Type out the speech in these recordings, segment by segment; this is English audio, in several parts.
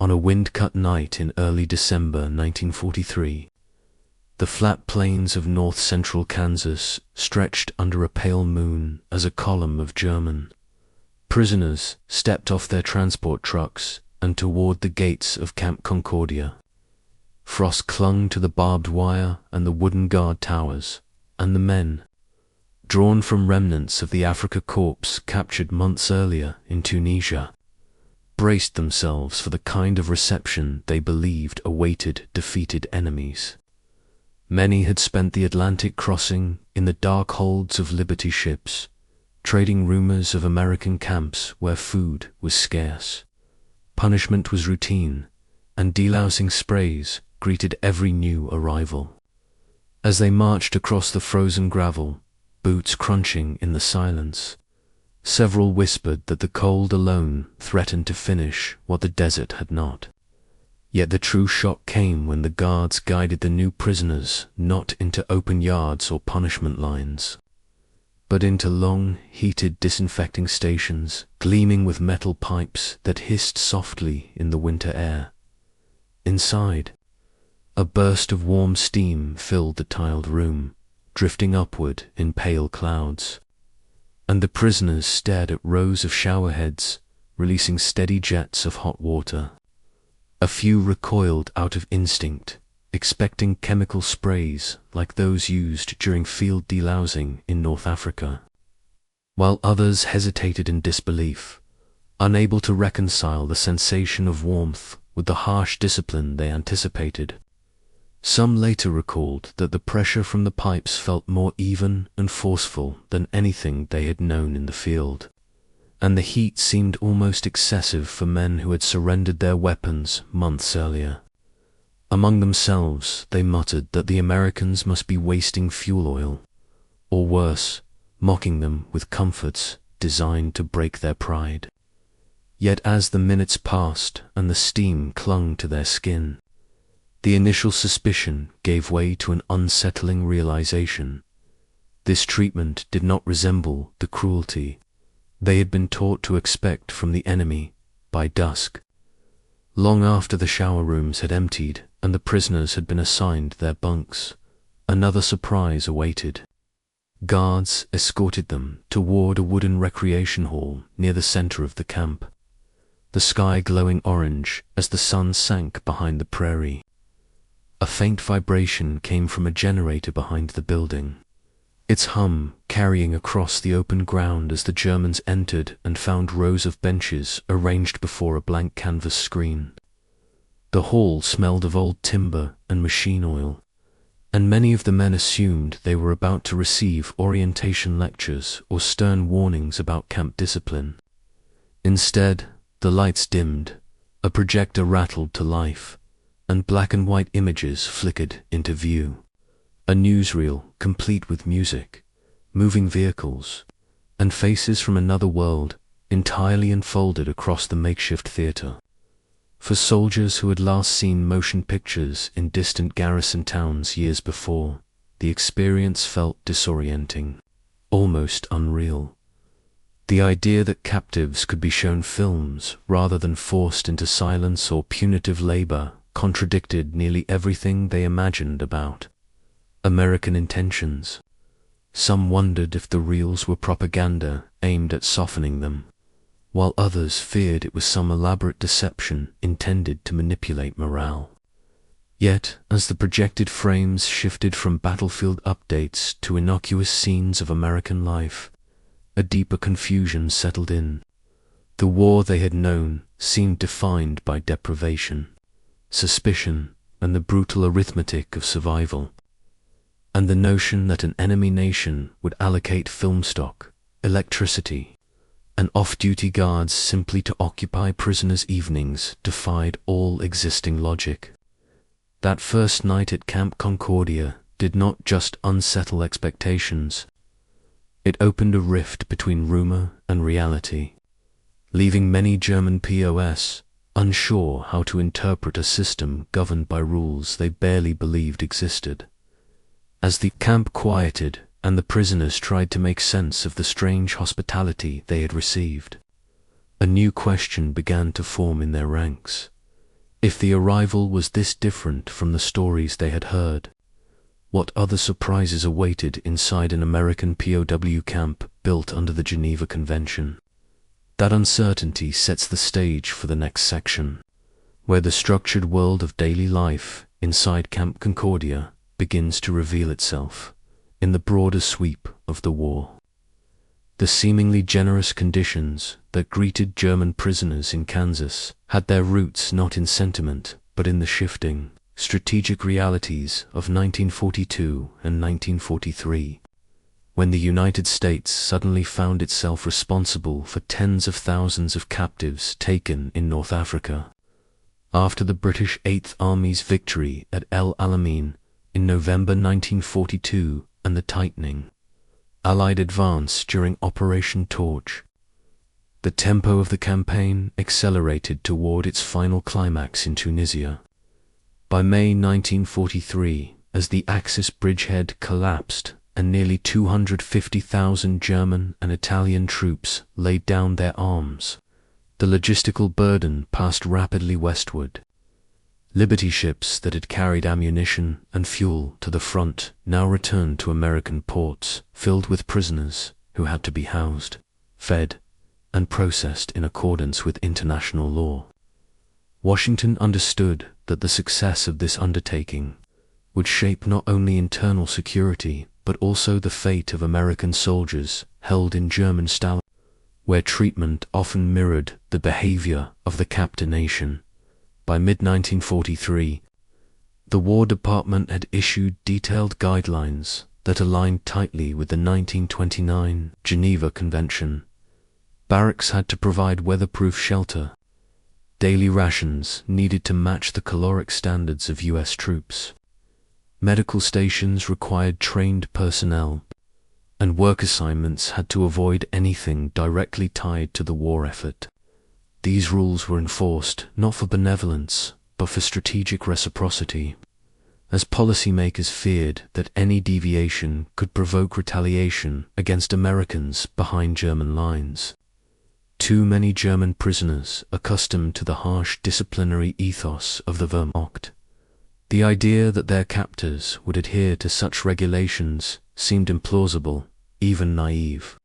on a wind-cut night in early December 1943, the flat plains of north-central Kansas stretched under a pale moon as a column of German prisoners stepped off their transport trucks and toward the gates of Camp Concordia. Frost clung to the barbed wire and the wooden guard towers, and the men, drawn from remnants of the Afrika Korps captured months earlier in Tunisia, braced themselves for the kind of reception they believed awaited defeated enemies. Many had spent the Atlantic crossing in the dark holds of Liberty ships, trading rumors of American camps where food was scarce, punishment was routine, and delousing sprays greeted every new arrival. As they marched across the frozen gravel, boots crunching in the silence, several whispered that the cold alone threatened to finish what the desert had not. Yet the true shock came when the guards guided the new prisoners not into open yards or punishment lines, but into long, heated disinfecting stations gleaming with metal pipes that hissed softly in the winter air. Inside, a burst of warm steam filled the tiled room, drifting upward in pale clouds, and the prisoners stared at rows of shower heads releasing steady jets of hot water. A few recoiled out of instinct, expecting chemical sprays like those used during field delousing in North Africa, while others hesitated in disbelief, unable to reconcile the sensation of warmth with the harsh discipline they anticipated. Some later recalled that the pressure from the pipes felt more even and forceful than anything they had known in the field, and the heat seemed almost excessive for men who had surrendered their weapons months earlier. Among themselves, they muttered that the Americans must be wasting fuel oil, or worse, mocking them with comforts designed to break their pride. Yet as the minutes passed and the steam clung to their skin, the initial suspicion gave way to an unsettling realization. This treatment did not resemble the cruelty they had been taught to expect from the enemy by dusk. Long after the shower rooms had emptied and the prisoners had been assigned their bunks, another surprise awaited. Guards escorted them toward a wooden recreation hall near the center of the camp, the sky glowing orange as the sun sank behind the prairie. A faint vibration came from a generator behind the building, its hum carrying across the open ground as the Germans entered and found rows of benches arranged before a blank canvas screen. The hall smelled of old timber and machine oil, and many of the men assumed they were about to receive orientation lectures or stern warnings about camp discipline. Instead, the lights dimmed, a projector rattled to life, and black and white images flickered into view. A newsreel complete with music, moving vehicles, and faces from another world entirely unfolded across the makeshift theater. For soldiers who had last seen motion pictures in distant garrison towns years before, the experience felt disorienting, almost unreal. The idea that captives could be shown films rather than forced into silence or punitive labor contradicted nearly everything they imagined about American intentions. Some wondered if the reels were propaganda aimed at softening them, while others feared it was some elaborate deception intended to manipulate morale. Yet, as the projected frames shifted from battlefield updates to innocuous scenes of American life, a deeper confusion settled in. The war they had known seemed defined by deprivation, suspicion, and the brutal arithmetic of survival. And the notion that an enemy nation would allocate film stock, electricity, and off-duty guards simply to occupy prisoners' evenings defied all existing logic. That first night at Camp Concordia did not just unsettle expectations. It opened a rift between rumor and reality, leaving many German POWs unsure how to interpret a system governed by rules they barely believed existed. As the camp quieted and the prisoners tried to make sense of the strange hospitality they had received, a new question began to form in their ranks. If the arrival was this different from the stories they had heard, what other surprises awaited inside an American POW camp built under the Geneva Convention? That uncertainty sets the stage for the next section, where the structured world of daily life inside Camp Concordia begins to reveal itself in the broader sweep of the war. The seemingly generous conditions that greeted German prisoners in Kansas had their roots not in sentiment, but in the shifting, strategic realities of 1942 and 1943, when the United States suddenly found itself responsible for tens of thousands of captives taken in North Africa, after the British Eighth Army's victory at El Alamein in November 1942 and the tightening Allied advance during Operation Torch. The tempo of the campaign accelerated toward its final climax in Tunisia. By May 1943, as the Axis bridgehead collapsed and nearly 250,000 German and Italian troops laid down their arms, the logistical burden passed rapidly westward. Liberty ships that had carried ammunition and fuel to the front now returned to American ports, filled with prisoners who had to be housed, fed, and processed in accordance with international law. Washington understood that the success of this undertaking would shape not only internal security but also the fate of American soldiers held in German Stalingrad, where treatment often mirrored the behavior of the captor nation. By mid-1943, the War Department had issued detailed guidelines that aligned tightly with the 1929 Geneva Convention. Barracks had to provide weatherproof shelter. Daily rations needed to match the caloric standards of U.S. troops. Medical stations required trained personnel, and work assignments had to avoid anything directly tied to the war effort. These rules were enforced not for benevolence, but for strategic reciprocity, as policymakers feared that any deviation could provoke retaliation against Americans behind German lines. Too many German prisoners, accustomed to the harsh disciplinary ethos of the Wehrmacht, the idea that their captors would adhere to such regulations seemed implausible, even naive.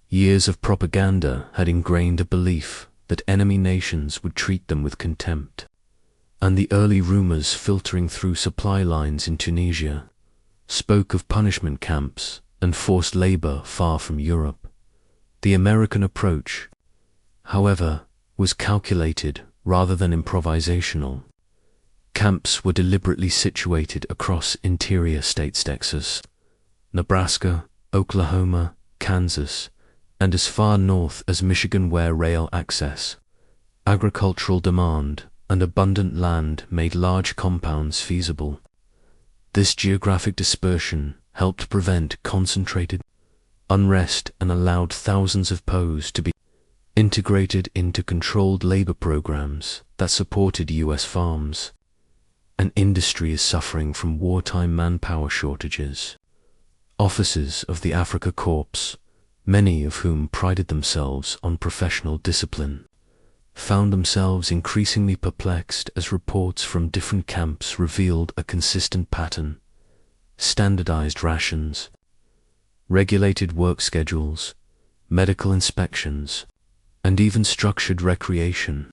Years of propaganda had ingrained a belief that enemy nations would treat them with contempt, and the early rumors filtering through supply lines in Tunisia spoke of punishment camps and forced labor far from Europe. The American approach, however, was calculated rather than improvisational. Camps were deliberately situated across interior states Texas, Nebraska, Oklahoma, Kansas, and as far north as Michigan, where rail access, agricultural demand, and abundant land made large compounds feasible. This geographic dispersion helped prevent concentrated unrest and allowed thousands of POWs to be integrated into controlled labor programs that supported U.S. farms. An industry is suffering from wartime manpower shortages. Officers of the Africa Corps, many of whom prided themselves on professional discipline, found themselves increasingly perplexed as reports from different camps revealed a consistent pattern: standardized rations, regulated work schedules, medical inspections, and even structured recreation.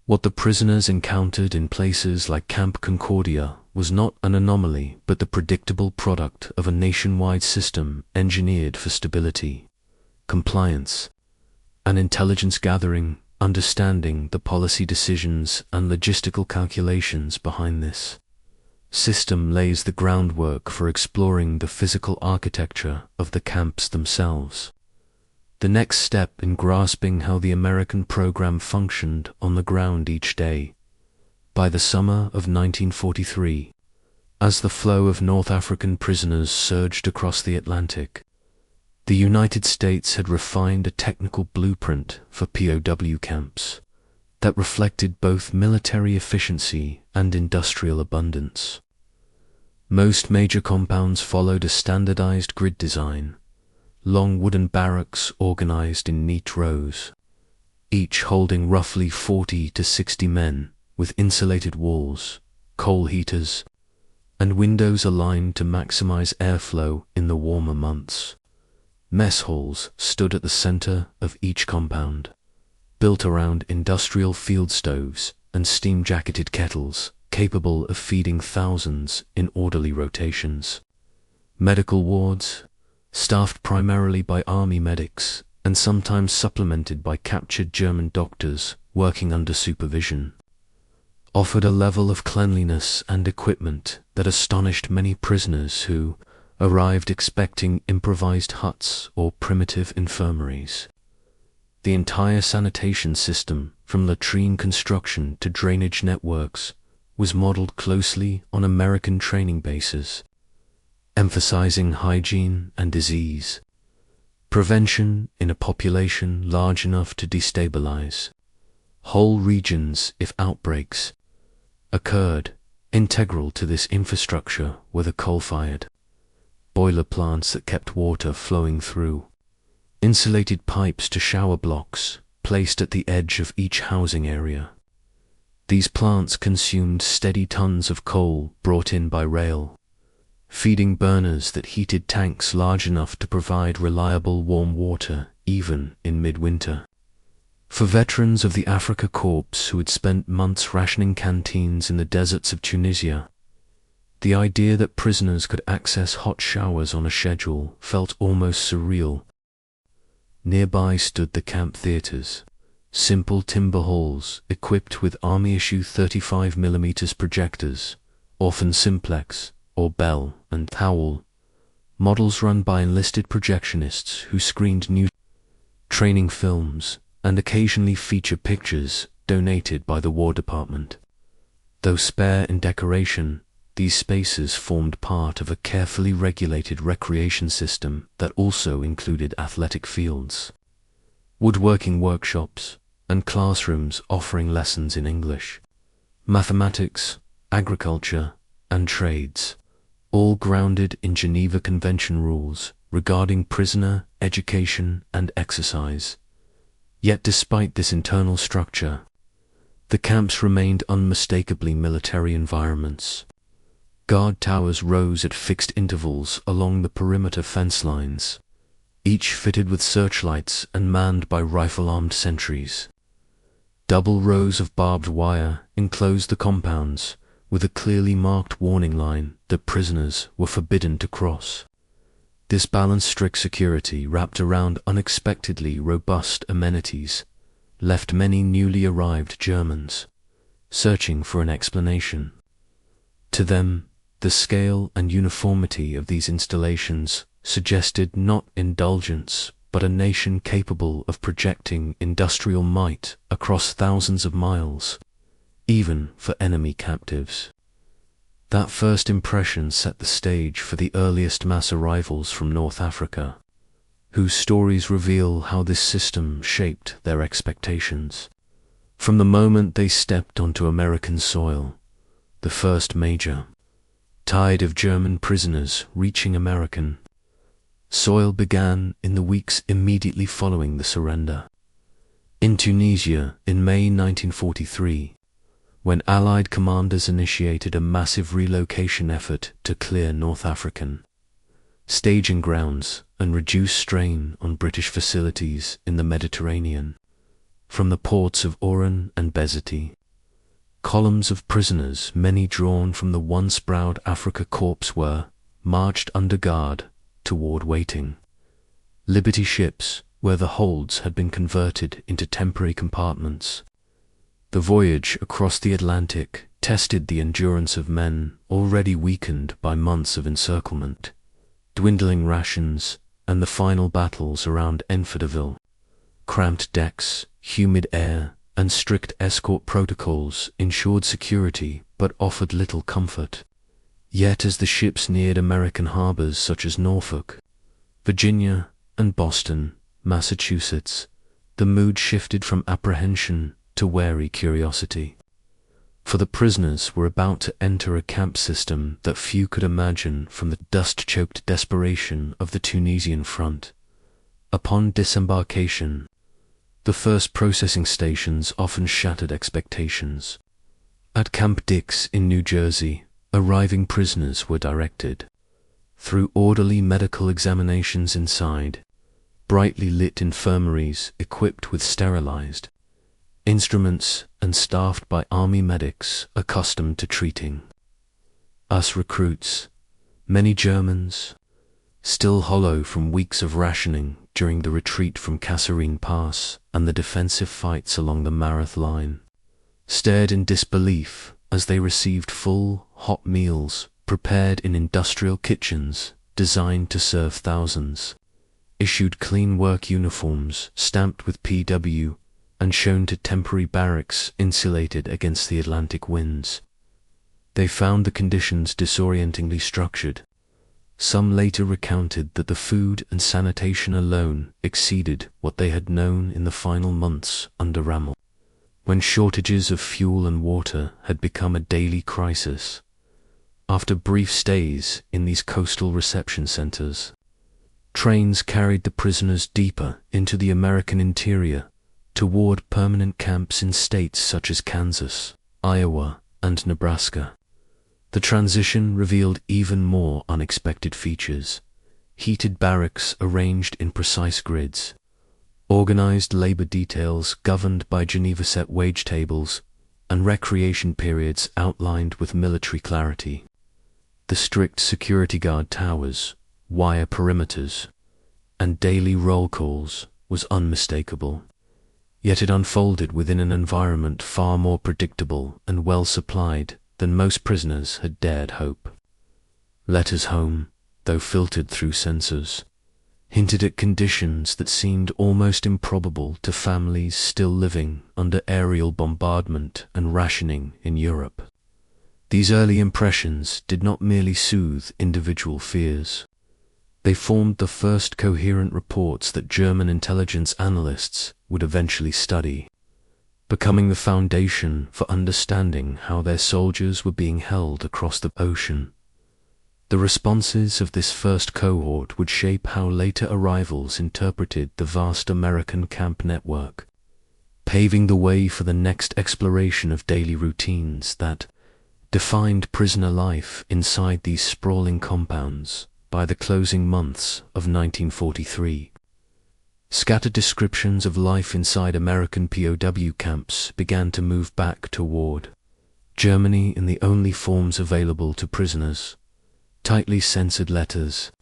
What the prisoners encountered in places like Camp Concordia was not an anomaly, but the predictable product of a nationwide system engineered for stability, compliance, and intelligence gathering, understanding the policy decisions and logistical calculations behind this system lays the groundwork for exploring the physical architecture of the camps themselves. The next step in grasping how the American program functioned on the ground each day. By the summer of 1943, as the flow of North African prisoners surged across the Atlantic, the United States had refined a technical blueprint for POW camps that reflected both military efficiency and industrial abundance. Most major compounds followed a standardized grid design, long wooden barracks organized in neat rows, each holding roughly 40 to 60 men with insulated walls, coal heaters, and windows aligned to maximize airflow in the warmer months. Mess halls stood at the center of each compound, built around industrial field stoves and steam-jacketed kettles capable of feeding thousands in orderly rotations. Medical wards, staffed primarily by army medics and sometimes supplemented by captured German doctors working under supervision, offered a level of cleanliness and equipment that astonished many prisoners who arrived expecting improvised huts or primitive infirmaries. The entire sanitation system, from latrine construction to drainage networks, was modeled closely on American training bases, emphasizing hygiene and disease prevention in a population large enough to destabilize whole regions if outbreaks occurred. Integral to this infrastructure were the coal-fired boiler plants that kept water flowing through insulated pipes to shower blocks placed at the edge of each housing area. These plants consumed steady tons of coal brought in by rail, feeding burners that heated tanks large enough to provide reliable warm water even in midwinter. For veterans of the Afrika Korps who had spent months rationing canteens in the deserts of Tunisia, the idea that prisoners could access hot showers on a schedule felt almost surreal. Nearby stood the camp theaters, simple timber halls equipped with Army-issue 35mm projectors, often simplex or Bell and Powell, models run by enlisted projectionists who screened new training films and occasionally feature pictures donated by the War Department. Though spare in decoration, these spaces formed part of a carefully regulated recreation system that also included athletic fields, woodworking workshops, and classrooms offering lessons in English, mathematics, agriculture, and trades, all grounded in Geneva Convention rules regarding prisoner education and exercise. Yet despite this internal structure, the camps remained unmistakably military environments. Guard towers rose at fixed intervals along the perimeter fence lines, each fitted with searchlights and manned by rifle-armed sentries. Double rows of barbed wire enclosed the compounds, with a clearly marked warning line that prisoners were forbidden to cross. This balanced strict security wrapped around unexpectedly robust amenities left many newly arrived Germans searching for an explanation. To them, the scale and uniformity of these installations suggested not indulgence but a nation capable of projecting industrial might across thousands of miles, even for enemy captives. That first impression set the stage for the earliest mass arrivals from North Africa, whose stories reveal how this system shaped their expectations. From the moment they stepped onto American soil, the first major tide of German prisoners reaching American soil began in the weeks immediately following the surrender. In Tunisia, in May 1943, when Allied commanders initiated a massive relocation effort to clear North African staging grounds and reduce strain on British facilities in the Mediterranean, from the ports of Oran and Bezeti, columns of prisoners, many drawn from the once proud Afrika Korps, were marched under guard toward waiting Liberty ships, where the holds had been converted into temporary compartments. The voyage across the Atlantic tested the endurance of men already weakened by months of encirclement, dwindling rations, and the final battles around Enfidaville. Cramped decks, humid air, and strict escort protocols ensured security but offered little comfort. Yet as the ships neared American harbors such as Norfolk, Virginia, and Boston, Massachusetts, the mood shifted from apprehension to wary curiosity. For the prisoners were about to enter a camp system that few could imagine from the dust-choked desperation of the Tunisian front. Upon disembarkation, the first processing stations often shattered expectations. At Camp Dix in New Jersey, arriving prisoners were directed, through orderly medical examinations inside, brightly lit infirmaries equipped with sterilized instruments and staffed by army medics accustomed to treating us recruits, many Germans, still hollow from weeks of rationing during the retreat from Kasserine Pass and the defensive fights along the Marath line, stared in disbelief as they received full, hot meals prepared in industrial kitchens designed to serve thousands, issued clean work uniforms stamped with PW and shown to temporary barracks insulated against the Atlantic winds. They found the conditions disorientingly structured. Some later recounted that the food and sanitation alone exceeded what they had known in the final months under Rommel, when shortages of fuel and water had become a daily crisis. After brief stays in these coastal reception centers, trains carried the prisoners deeper into the American interior toward permanent camps in states such as Kansas, Iowa, and Nebraska. The transition revealed even more unexpected features: heated barracks arranged in precise grids, organized labor details governed by Geneva set wage tables, and recreation periods outlined with military clarity. The strict security guard towers, wire perimeters, and daily roll calls was unmistakable. Yet it unfolded within an environment far more predictable and well supplied than most prisoners had dared hope. Letters home, though filtered through censors, hinted at conditions that seemed almost improbable to families still living under aerial bombardment and rationing in Europe. These early impressions did not merely soothe individual fears. They formed the first coherent reports that German intelligence analysts would eventually study, becoming the foundation for understanding how their soldiers were being held across the ocean. The responses of this first cohort would shape how later arrivals interpreted the vast American camp network, paving the way for the next exploration of daily routines that defined prisoner life inside these sprawling compounds. By the closing months of 1943, scattered descriptions of life inside American POW camps began to move back toward Germany in the only forms available to prisoners: tightly censored letters,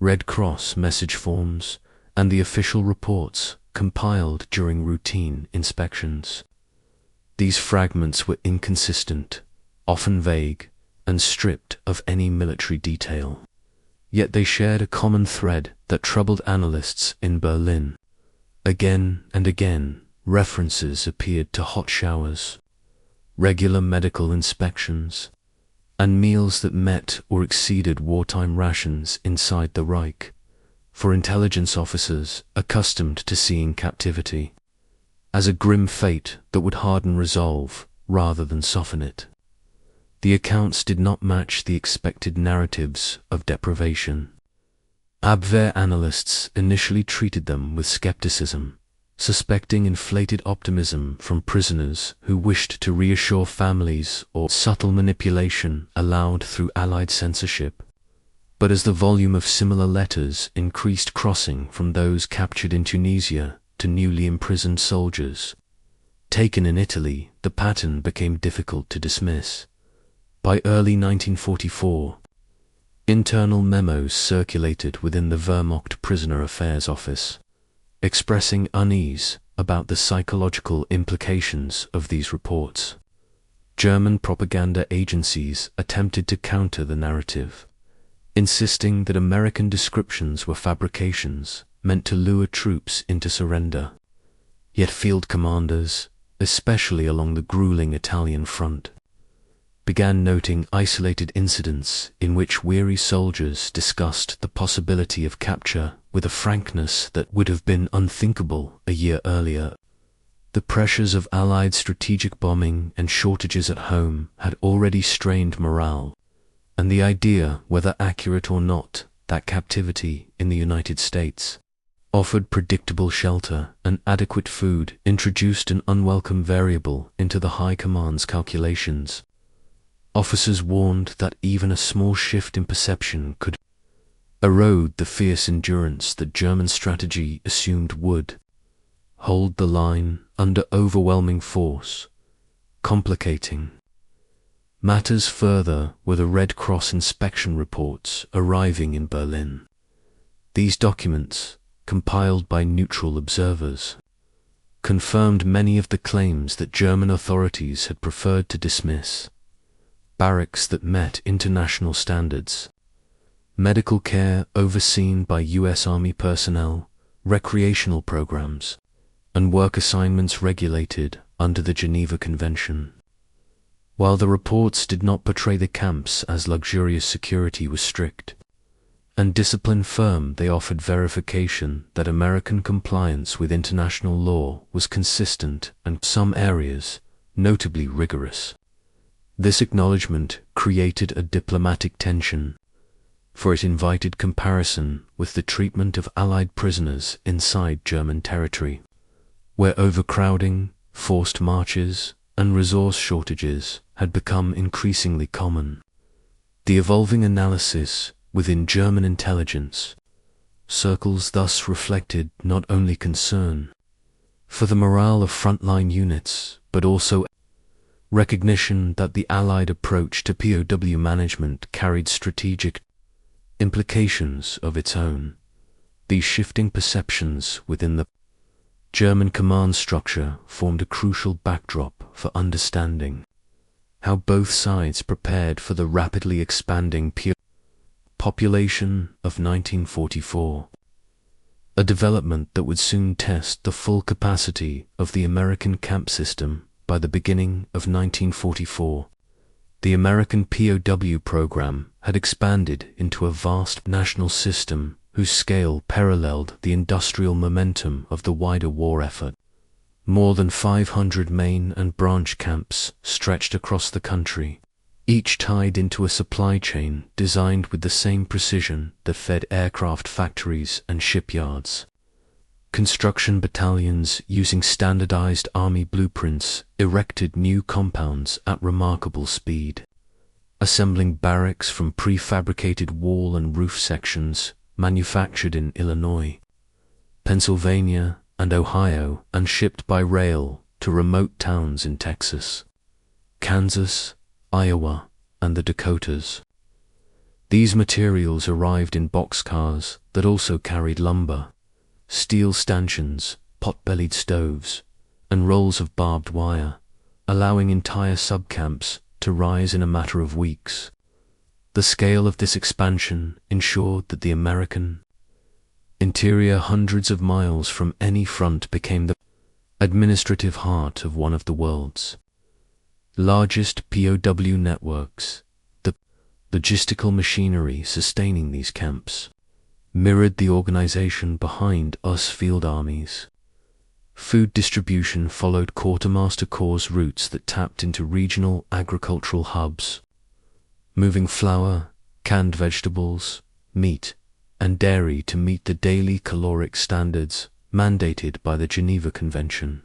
Red Cross message forms, and the official reports compiled during routine inspections. These fragments were inconsistent, often vague, and stripped of any military detail. Yet they shared a common thread that troubled analysts in Berlin. Again and again, references appeared to hot showers, regular medical inspections, and meals that met or exceeded wartime rations inside the Reich, for intelligence officers accustomed to seeing captivity as a grim fate that would harden resolve rather than soften it. The accounts did not match the expected narratives of deprivation. Abwehr analysts initially treated them with skepticism, suspecting inflated optimism from prisoners who wished to reassure families or subtle manipulation allowed through Allied censorship. But as the volume of similar letters increased, crossing from those captured in Tunisia to newly imprisoned soldiers taken in Italy, the pattern became difficult to dismiss. By early 1944, internal memos circulated within the Wehrmacht Prisoner Affairs Office, expressing unease about the psychological implications of these reports. German propaganda agencies attempted to counter the narrative, insisting that American descriptions were fabrications meant to lure troops into surrender. Yet field commanders, especially along the grueling Italian front, began noting isolated incidents in which weary soldiers discussed the possibility of capture with a frankness that would have been unthinkable a year earlier. The pressures of Allied strategic bombing and shortages at home had already strained morale, and the idea, whether accurate or not, that captivity in the United States offered predictable shelter and adequate food, introduced an unwelcome variable into the High Command's calculations. Officers warned that even a small shift in perception could erode the fierce endurance that German strategy assumed would hold the line under overwhelming force, complicating matters further were the Red Cross inspection reports arriving in Berlin. These documents, compiled by neutral observers, confirmed many of the claims that German authorities had preferred to dismiss. Barracks that met international standards, medical care overseen by U.S. Army personnel, recreational programs, and work assignments regulated under the Geneva Convention. While the reports did not portray the camps as luxurious, security was strict and discipline firm, they offered verification that American compliance with international law was consistent and, in some areas, notably rigorous. This acknowledgement created a diplomatic tension, for it invited comparison with the treatment of Allied prisoners inside German territory, where overcrowding, forced marches, and resource shortages had become increasingly common. The evolving analysis within German intelligence circles thus reflected not only concern for the morale of frontline units, but also recognition that the Allied approach to POW management carried strategic implications of its own. These shifting perceptions within the German command structure formed a crucial backdrop for understanding how both sides prepared for the rapidly expanding POW population of 1944, a development that would soon test the full capacity of the American camp system. By the beginning of 1944, the American POW program had expanded into a vast national system whose scale paralleled the industrial momentum of the wider war effort. More than 500 main and branch camps stretched across the country, each tied into a supply chain designed with the same precision that fed aircraft factories and shipyards. Construction battalions using standardized army blueprints erected new compounds at remarkable speed, assembling barracks from prefabricated wall and roof sections manufactured in Illinois, Pennsylvania, and Ohio, and shipped by rail to remote towns in Texas, Kansas, Iowa, and the Dakotas. These materials arrived in boxcars that also carried lumber, steel stanchions, pot-bellied stoves, and rolls of barbed wire, allowing entire subcamps to rise in a matter of weeks. The scale of this expansion ensured that the American interior, hundreds of miles from any front, became the administrative heart of one of the world's largest POW networks. The logistical machinery sustaining these camps mirrored the organization behind US field armies. Food distribution followed quartermaster corps routes that tapped into regional agricultural hubs, moving flour, canned vegetables, meat, and dairy to meet the daily caloric standards mandated by the Geneva Convention.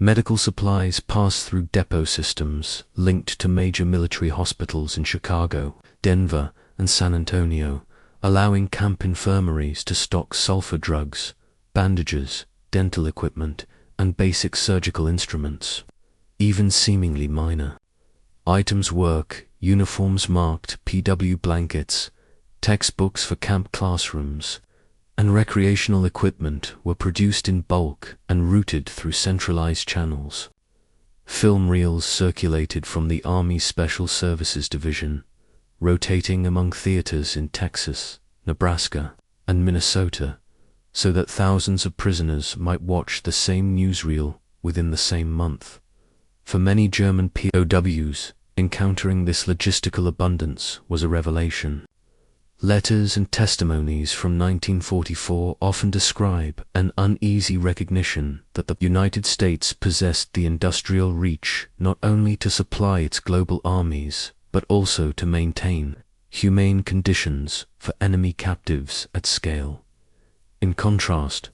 Medical supplies passed through depot systems linked to major military hospitals in Chicago, Denver, and San Antonio, allowing camp infirmaries to stock sulfur drugs, bandages, dental equipment, and basic surgical instruments. Even seemingly minor items, work uniforms marked PW blankets, textbooks for camp classrooms, and recreational equipment were produced in bulk and routed through centralized channels. Film reels circulated from the Army Special Services Division, rotating among theaters in Texas, Nebraska, and Minnesota, so that thousands of prisoners might watch the same newsreel within the same month. For many German POWs, encountering this logistical abundance was a revelation. Letters and testimonies from 1944 often describe an uneasy recognition that the United States possessed the industrial reach not only to supply its global armies, but also to maintain humane conditions for enemy captives at scale. In contrast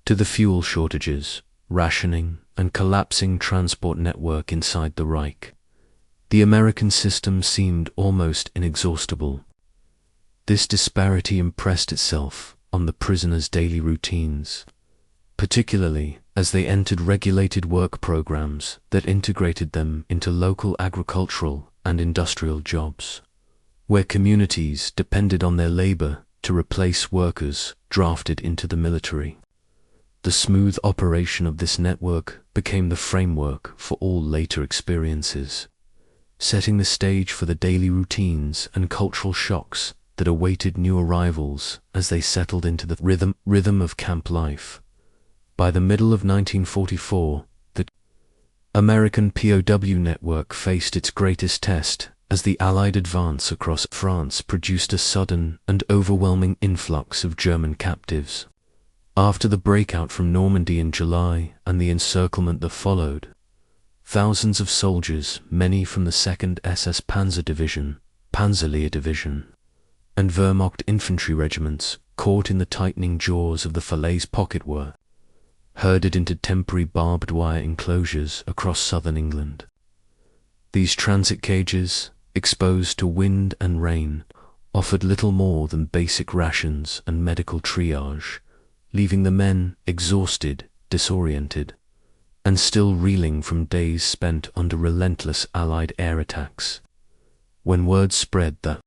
to the fuel shortages, rationing, and collapsing transport network inside the Reich, the American system seemed almost inexhaustible. This disparity impressed itself on the prisoners' daily routines, particularly as they entered regulated work programs that integrated them into local agricultural and industrial jobs, where communities depended on their labor to replace workers drafted into the military. The smooth operation of this network became the framework for all later experiences, setting the stage for the daily routines and cultural shocks that awaited new arrivals as they settled into the rhythm of camp life. By the middle of 1944, the American POW network faced its greatest test as the Allied advance across France produced a sudden and overwhelming influx of German captives. After the breakout from Normandy in July and the encirclement that followed, thousands of soldiers, many from the 2nd SS Panzer Division, Panzerlehr Division, and Wehrmacht infantry regiments, caught in the tightening jaws of the Falaise pocket were herded into temporary barbed wire enclosures across southern England. These transit cages, exposed to wind and rain, offered little more than basic rations and medical triage, leaving the men exhausted, disoriented, and still reeling from days spent under relentless Allied air attacks. When word spread that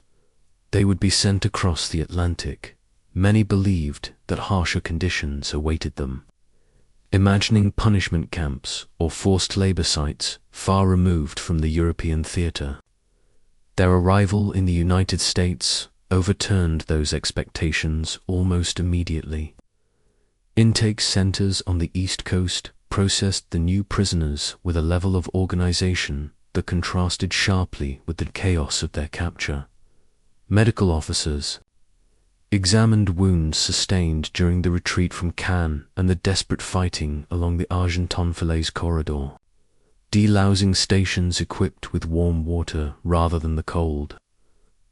they would be sent across the Atlantic, many believed that harsher conditions awaited them, imagining punishment camps or forced labor sites far removed from the European theater. Their arrival in the United States overturned those expectations almost immediately. Intake centers on the East Coast processed the new prisoners with a level of organization that contrasted sharply with the chaos of their capture. Medical officers examined wounds sustained during the retreat from Cannes and the desperate fighting along the Argenton-Falaise corridor, delousing stations equipped with warm water rather than the cold.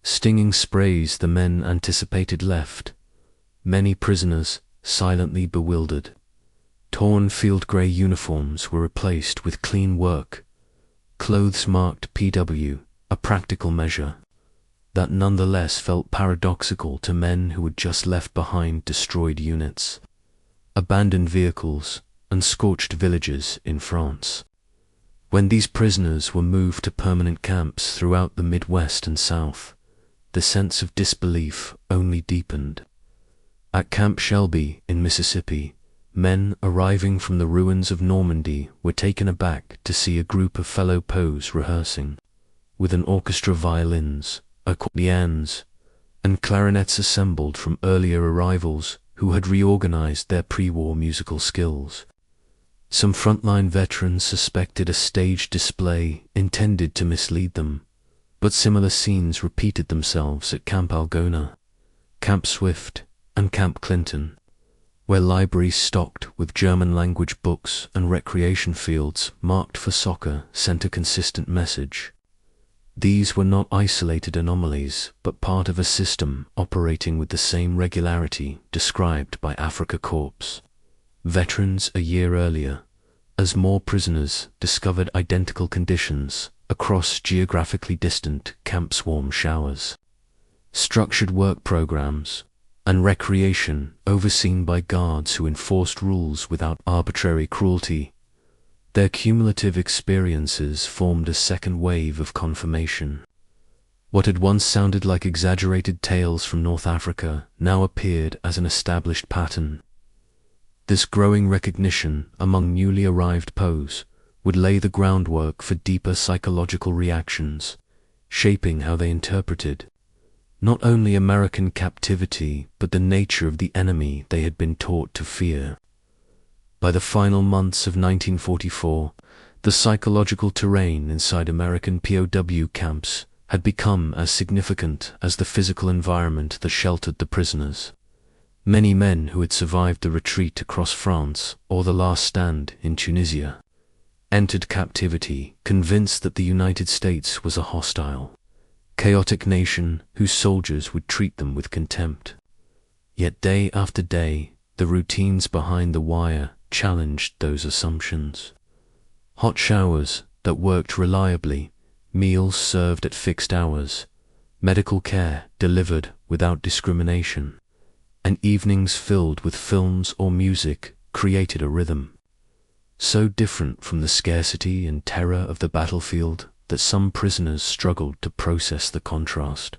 Stinging sprays the men anticipated left many prisoners silently bewildered. Torn field grey uniforms were replaced with clean work, clothes marked PW, a practical measure that nonetheless felt paradoxical to men who had just left behind destroyed units, abandoned vehicles, and scorched villages in France. When these prisoners were moved to permanent camps throughout the Midwest and South, the sense of disbelief only deepened. At Camp Shelby in Mississippi, men arriving from the ruins of Normandy were taken aback to see a group of fellow POWs rehearsing, with an orchestra of violins, accordions, and clarinets assembled from earlier arrivals who had reorganized their pre-war musical skills. Some frontline veterans suspected a staged display intended to mislead them, but similar scenes repeated themselves at Camp Algona, Camp Swift, and Camp Clinton, where libraries stocked with German-language books and recreation fields marked for soccer sent a consistent message. These were not isolated anomalies, but part of a system operating with the same regularity described by Afrika Korps veterans a year earlier, as more prisoners discovered identical conditions across geographically distant camp swarm showers. Structured work programs and recreation overseen by guards who enforced rules without arbitrary cruelty. Their cumulative experiences formed a second wave of confirmation. What had once sounded like exaggerated tales from North Africa now appeared as an established pattern. This growing recognition among newly arrived POWs would lay the groundwork for deeper psychological reactions, shaping how they interpreted not only American captivity but the nature of the enemy they had been taught to fear. By the final months of 1944, the psychological terrain inside American POW camps had become as significant as the physical environment that sheltered the prisoners. Many men who had survived the retreat across France or the last stand in Tunisia entered captivity convinced that the United States was a hostile, chaotic nation whose soldiers would treat them with contempt. Yet day after day, the routines behind the wire challenged those assumptions. Hot showers that worked reliably, meals served at fixed hours, medical care delivered without discrimination, and evenings filled with films or music created a rhythm so different from the scarcity and terror of the battlefield that some prisoners struggled to process the contrast.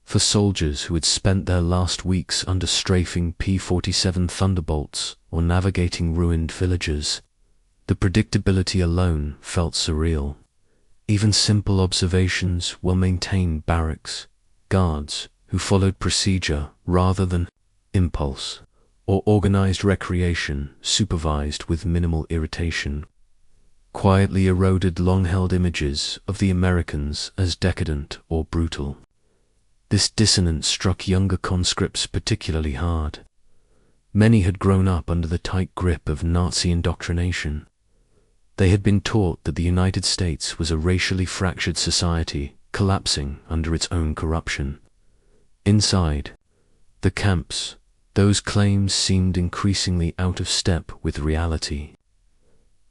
For soldiers who had spent their last weeks under strafing P-47 Thunderbolts or navigating ruined villages, the predictability alone felt surreal. Even simple observations well-maintained barracks, guards who followed procedure rather than impulse, or organized recreation supervised with minimal irritation, quietly eroded long-held images of the Americans as decadent or brutal. This dissonance struck younger conscripts particularly hard. Many had grown up under the tight grip of Nazi indoctrination. They had been taught that the United States was a racially fractured society collapsing under its own corruption. Inside the camps, those claims seemed increasingly out of step with reality.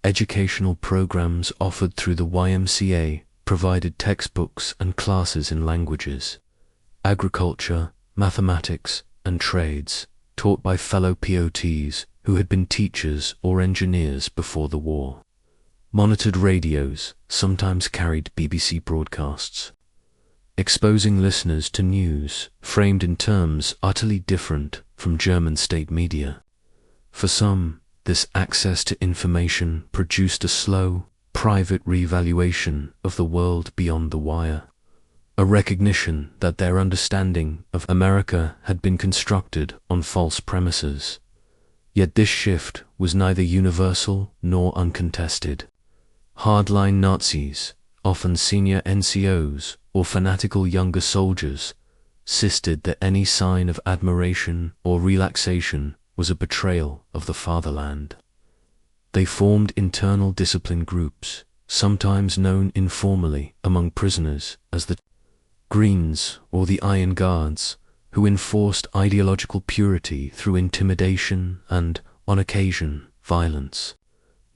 Educational programs offered through the YMCA provided textbooks and classes in languages, agriculture, mathematics, and trades, taught by fellow POTs who had been teachers or engineers before the war. Monitored radios sometimes carried BBC broadcasts, exposing listeners to news framed in terms utterly different from German state media. For some, this access to information produced a slow, private reevaluation of the world beyond the wire, a recognition that their understanding of America had been constructed on false premises. Yet this shift was neither universal nor uncontested. Hardline Nazis, often senior NCOs or fanatical younger soldiers, insisted that any sign of admiration or relaxation was a betrayal of the fatherland. They formed internal discipline groups, sometimes known informally among prisoners as the Greens or the Iron Guards, who enforced ideological purity through intimidation and, on occasion, violence.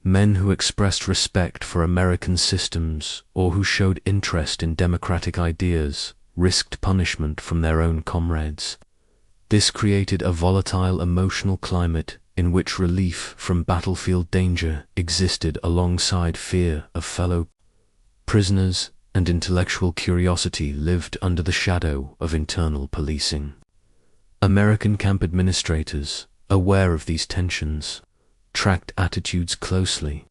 Men who expressed respect for American systems or who showed interest in democratic ideas risked punishment from their own comrades. This created a volatile emotional climate in which relief from battlefield danger existed alongside fear of fellow prisoners, and intellectual curiosity lived under the shadow of internal policing. American camp administrators, aware of these tensions, tracked attitudes closely,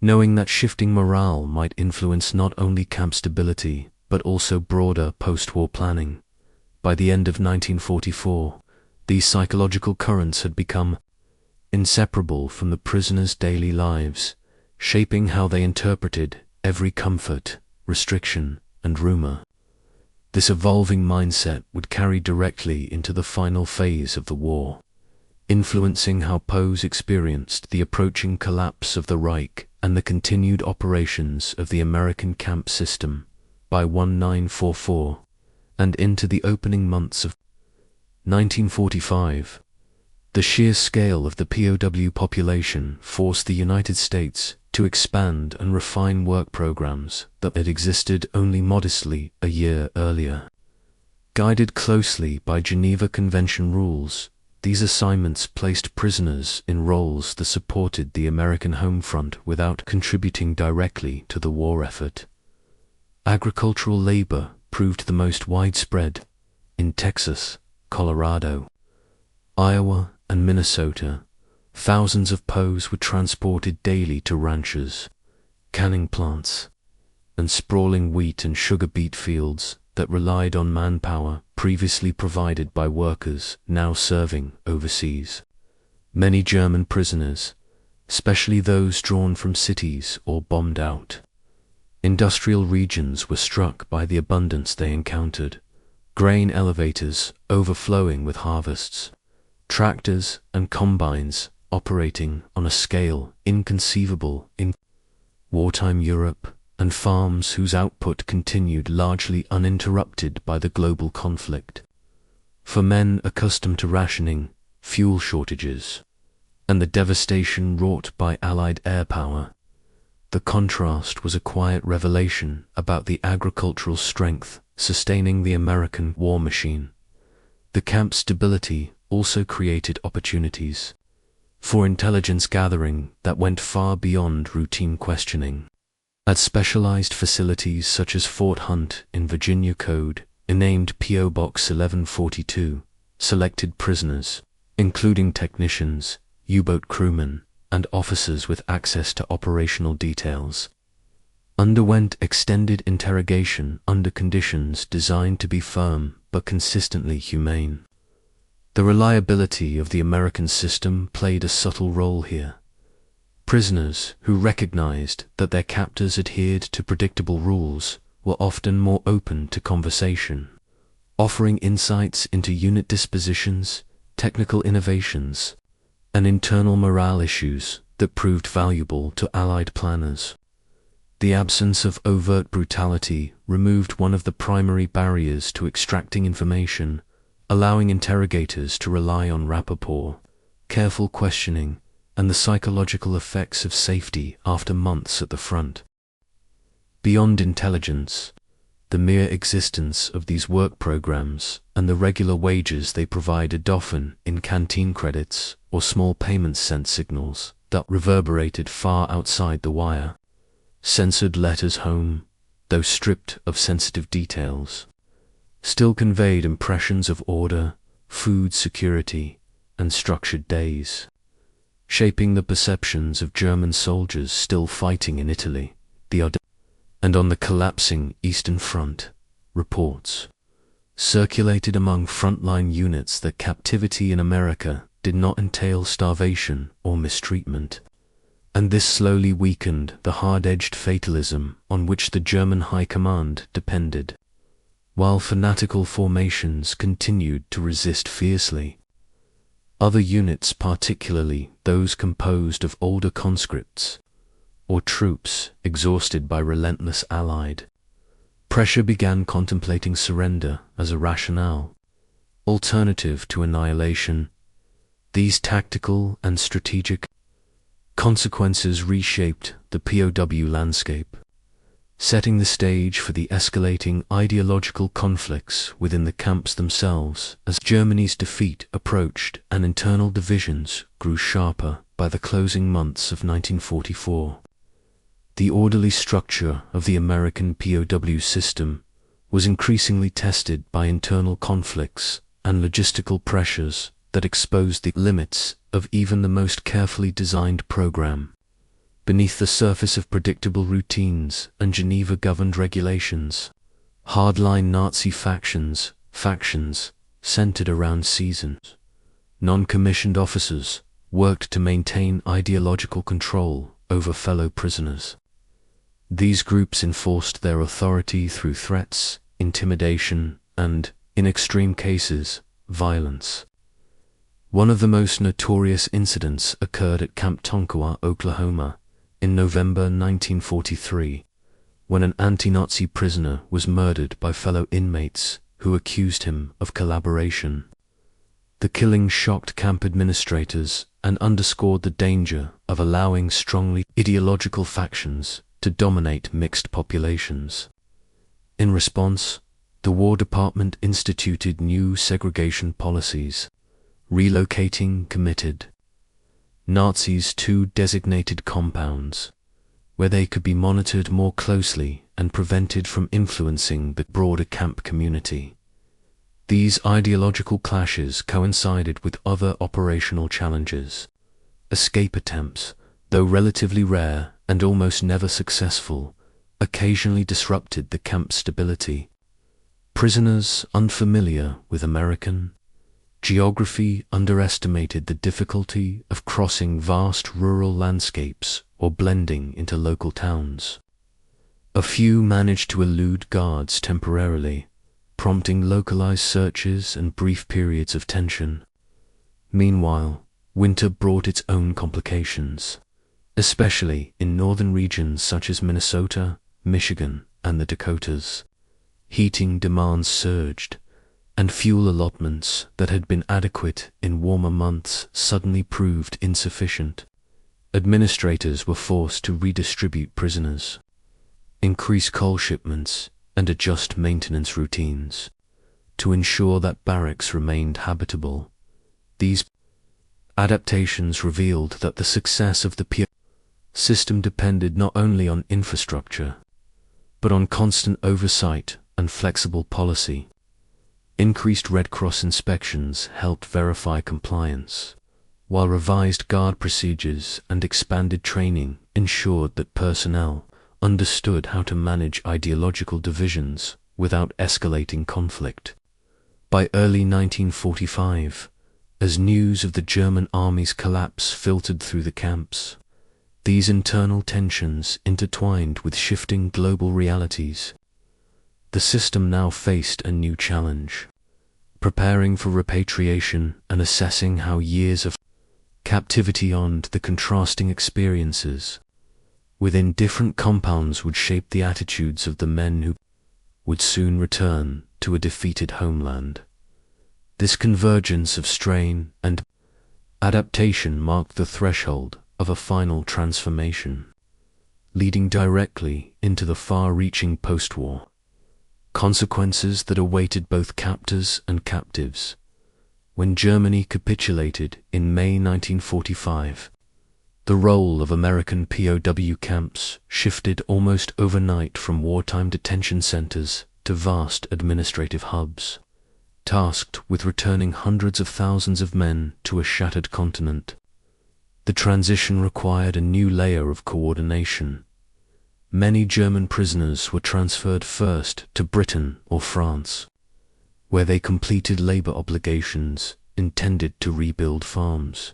knowing that shifting morale might influence not only camp stability but also broader post-war planning. By the end of 1944, these psychological currents had become inseparable from the prisoners' daily lives, shaping how they interpreted every comfort, restriction, and rumor. This evolving mindset would carry directly into the final phase of the war, influencing how POWs experienced the approaching collapse of the Reich and the continued operations of the American camp system. By 1944, and into the opening months of 1945, the sheer scale of the POW population forced the United States to expand and refine work programs that had existed only modestly a year earlier. Guided closely by Geneva Convention rules, these assignments placed prisoners in roles that supported the American home front without contributing directly to the war effort. Agricultural labor proved the most widespread in Texas, Colorado, Iowa, and Minnesota. Thousands of POWs were transported daily to ranches, canning plants, and sprawling wheat and sugar beet fields that relied on manpower previously provided by workers now serving overseas. Many German prisoners, especially those drawn from cities or bombed out, industrial regions, were struck by the abundance they encountered. Grain elevators overflowing with harvests, tractors and combines operating on a scale inconceivable in wartime Europe, and farms whose output continued largely uninterrupted by the global conflict. For men accustomed to rationing, fuel shortages, and the devastation wrought by Allied air power, the contrast was a quiet revelation about the agricultural strength sustaining the American war machine. The camp's stability also created opportunities for intelligence gathering that went far beyond routine questioning. At specialized facilities such as Fort Hunt in Virginia Code, named P.O. Box 1142, selected prisoners, including technicians, U-boat crewmen, and officers with access to operational details, underwent extended interrogation under conditions designed to be firm but consistently humane. The reliability of the American system played a subtle role here. Prisoners who recognized that their captors adhered to predictable rules were often more open to conversation, offering insights into unit dispositions, technical innovations, and internal morale issues that proved valuable to Allied planners. The absence of overt brutality removed one of the primary barriers to extracting information, allowing interrogators to rely on rapport, careful questioning, and the psychological effects of safety after months at the front. Beyond intelligence, the mere existence of these work programs and the regular wages they provided, often in canteen credits or small payments, sent signals that reverberated far outside the wire. Censored letters home, though stripped of sensitive details, still conveyed impressions of order, food security, and structured days, shaping the perceptions of German soldiers still fighting in Italy, and on the collapsing Eastern Front. Reports circulated among frontline units that captivity in America did not entail starvation or mistreatment, and this slowly weakened the hard-edged fatalism on which the German High Command depended. While fanatical formations continued to resist fiercely, other units, particularly those composed of older conscripts or troops exhausted by relentless Allied pressure, began contemplating surrender as a rational alternative to annihilation. These tactical and strategic consequences reshaped the POW landscape, setting the stage for the escalating ideological conflicts within the camps themselves. As Germany's defeat approached and internal divisions grew sharper by the closing months of 1944, the orderly structure of the American POW system was increasingly tested by internal conflicts and logistical pressures that exposed the limits of even the most carefully designed program. Beneath the surface of predictable routines and Geneva-governed regulations, hardline Nazi factions centered around seasons. Non-commissioned officers worked to maintain ideological control over fellow prisoners. These groups enforced their authority through threats, intimidation, and, in extreme cases, violence. One of the most notorious incidents occurred at Camp Tonkawa, Oklahoma, in November 1943, when an anti-Nazi prisoner was murdered by fellow inmates who accused him of collaboration. The killing shocked camp administrators and underscored the danger of allowing strongly ideological factions to dominate mixed populations. In response, the War Department instituted new segregation policies, relocating committed Nazis to designated compounds, where they could be monitored more closely and prevented from influencing the broader camp community. These ideological clashes coincided with other operational challenges. Escape attempts, though relatively rare and almost never successful, occasionally disrupted the camp's stability. Prisoners unfamiliar with American geography underestimated the difficulty of crossing vast rural landscapes or blending into local towns. A few managed to elude guards temporarily, prompting localized searches and brief periods of tension. Meanwhile, winter brought its own complications, especially in northern regions such as Minnesota, Michigan, and the Dakotas. Heating demands surged, and fuel allotments that had been adequate in warmer months suddenly proved insufficient. Administrators were forced to redistribute prisoners, increase coal shipments, and adjust maintenance routines to ensure that barracks remained habitable. These adaptations revealed that the success of the POW system depended not only on infrastructure, but on constant oversight and flexible policy. Increased Red Cross inspections helped verify compliance, while revised guard procedures and expanded training ensured that personnel understood how to manage ideological divisions without escalating conflict. By early 1945, as news of the German army's collapse filtered through the camps, these internal tensions intertwined with shifting global realities. The system now faced a new challenge, preparing for repatriation and assessing how years of captivity and the contrasting experiences within different compounds would shape the attitudes of the men who would soon return to a defeated homeland. This convergence of strain and adaptation marked the threshold of a final transformation, leading directly into the far-reaching post-war consequences that awaited both captors and captives. When Germany capitulated in May 1945, the role of American POW camps shifted almost overnight from wartime detention centers to vast administrative hubs, tasked with returning hundreds of thousands of men to a shattered continent. The transition required a new layer of coordination. Many German prisoners were transferred first to Britain or France, where they completed labor obligations intended to rebuild farms,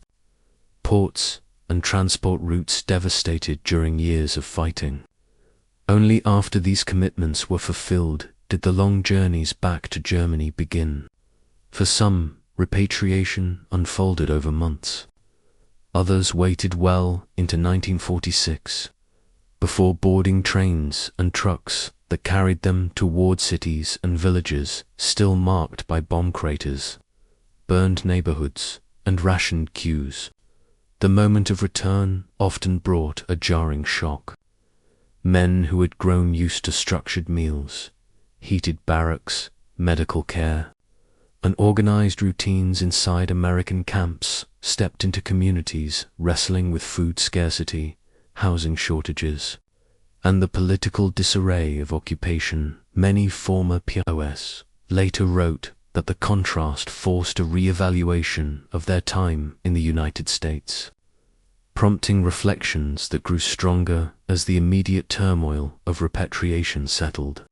ports, and transport routes devastated during years of fighting. Only after these commitments were fulfilled did the long journeys back to Germany begin. For some, repatriation unfolded over months. Others waited well into 1946, before boarding trains and trucks that carried them toward cities and villages still marked by bomb craters, burned neighborhoods, and rationed queues. The moment of return often brought a jarring shock. Men who had grown used to structured meals, heated barracks, medical care, and organized routines inside American camps stepped into communities wrestling with food scarcity, housing shortages, and the political disarray of occupation. Many former POWs later wrote that the contrast forced a re-evaluation of their time in the United States, prompting reflections that grew stronger as the immediate turmoil of repatriation settled.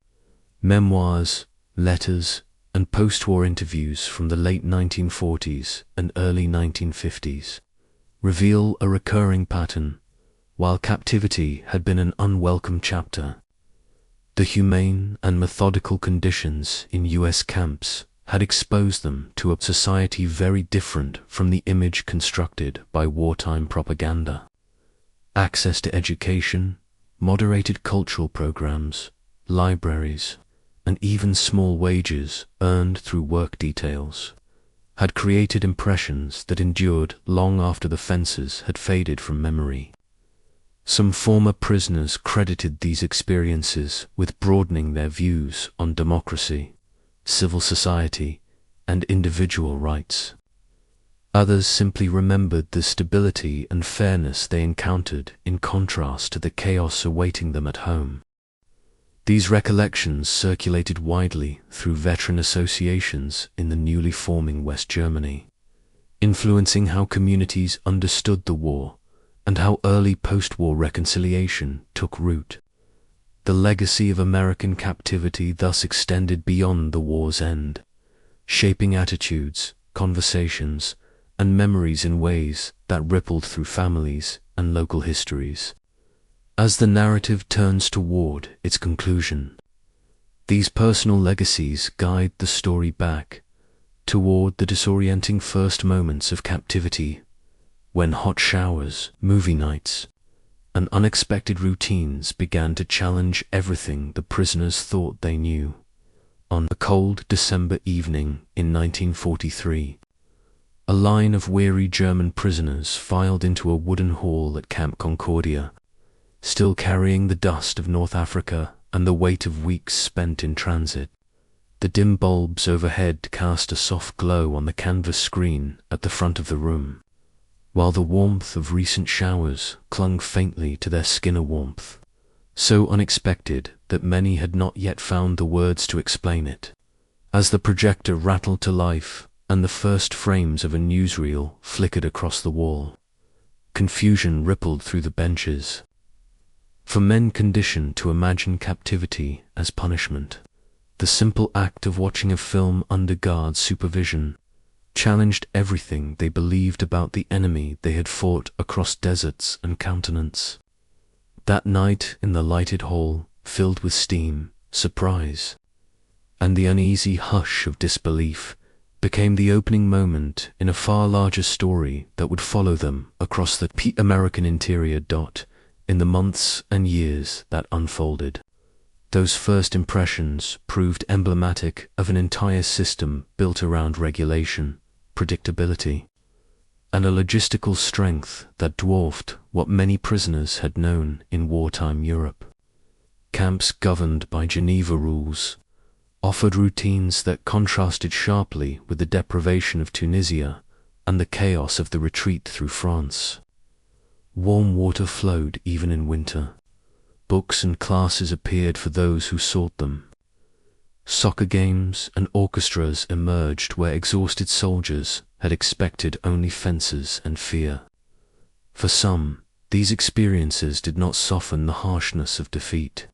Memoirs, letters, and post-war interviews from the late 1940s and early 1950s reveal a recurring pattern. While captivity had been an unwelcome chapter, the humane and methodical conditions in U.S. camps had exposed them to a society very different from the image constructed by wartime propaganda. Access to education, moderated cultural programs, libraries, and even small wages earned through work details had created impressions that endured long after the fences had faded from memory. Some former prisoners credited these experiences with broadening their views on democracy, civil society, and individual rights. Others simply remembered the stability and fairness they encountered in contrast to the chaos awaiting them at home. These recollections circulated widely through veteran associations in the newly forming West Germany, influencing how communities understood the war and how early post-war reconciliation took root. The legacy of American captivity thus extended beyond the war's end, shaping attitudes, conversations, and memories in ways that rippled through families and local histories. As the narrative turns toward its conclusion, these personal legacies guide the story back toward the disorienting first moments of captivity, when hot showers, movie nights, and unexpected routines began to challenge everything the prisoners thought they knew. On a cold December evening in 1943, a line of weary German prisoners filed into a wooden hall at Camp Concordia, still carrying the dust of North Africa and the weight of weeks spent in transit. The dim bulbs overhead cast a soft glow on the canvas screen at the front of the room, while the warmth of recent showers clung faintly to their skinner warmth, so unexpected that many had not yet found the words to explain it. As the projector rattled to life and the first frames of a newsreel flickered across the wall, confusion rippled through the benches. For men conditioned to imagine captivity as punishment, the simple act of watching a film under guard supervision challenged everything they believed about the enemy they had fought across deserts and continents. That night in the lighted hall, filled with steam, surprise, and the uneasy hush of disbelief, became the opening moment in a far larger story that would follow them across the American interior. In the months and years that unfolded, those first impressions proved emblematic of an entire system built around regulation, predictability, and a logistical strength that dwarfed what many prisoners had known in wartime Europe. Camps governed by Geneva rules offered routines that contrasted sharply with the deprivation of Tunisia and the chaos of the retreat through France. Warm water flowed even in winter. Books and classes appeared for those who sought them. Soccer games and orchestras emerged where exhausted soldiers had expected only fences and fear. For some, these experiences did not soften the harshness of defeat,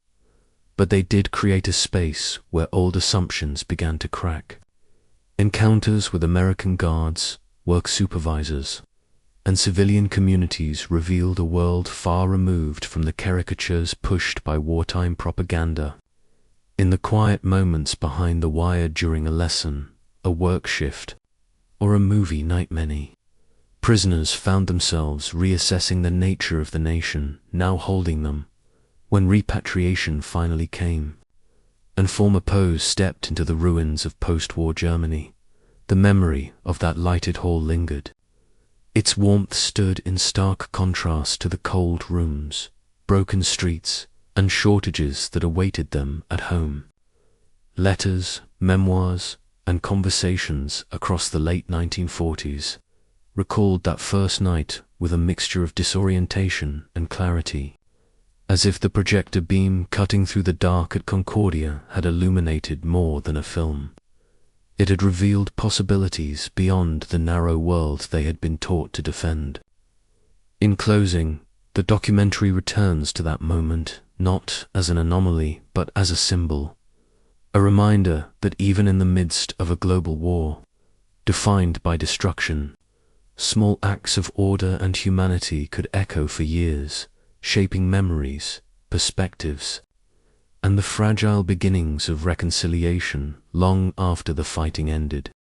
but they did create a space where old assumptions began to crack. Encounters with American guards, work supervisors, and civilian communities revealed a world far removed from the caricatures pushed by wartime propaganda. In the quiet moments behind the wire during a lesson, a work shift, or a movie night, many prisoners found themselves reassessing the nature of the nation now holding them. When repatriation finally came, and former POWs stepped into the ruins of post-war Germany, the memory of that lighted hall lingered. Its warmth stood in stark contrast to the cold rooms, broken streets, and shortages that awaited them at home. Letters, memoirs, and conversations across the late 1940s recalled that first night with a mixture of disorientation and clarity, as if the projector beam cutting through the dark at Concordia had illuminated more than a film. It had revealed possibilities beyond the narrow world they had been taught to defend. In closing, the documentary returns to that moment, not as an anomaly, but as a symbol, a reminder that even in the midst of a global war, defined by destruction, small acts of order and humanity could echo for years, shaping memories, perspectives, and the fragile beginnings of reconciliation long after the fighting ended.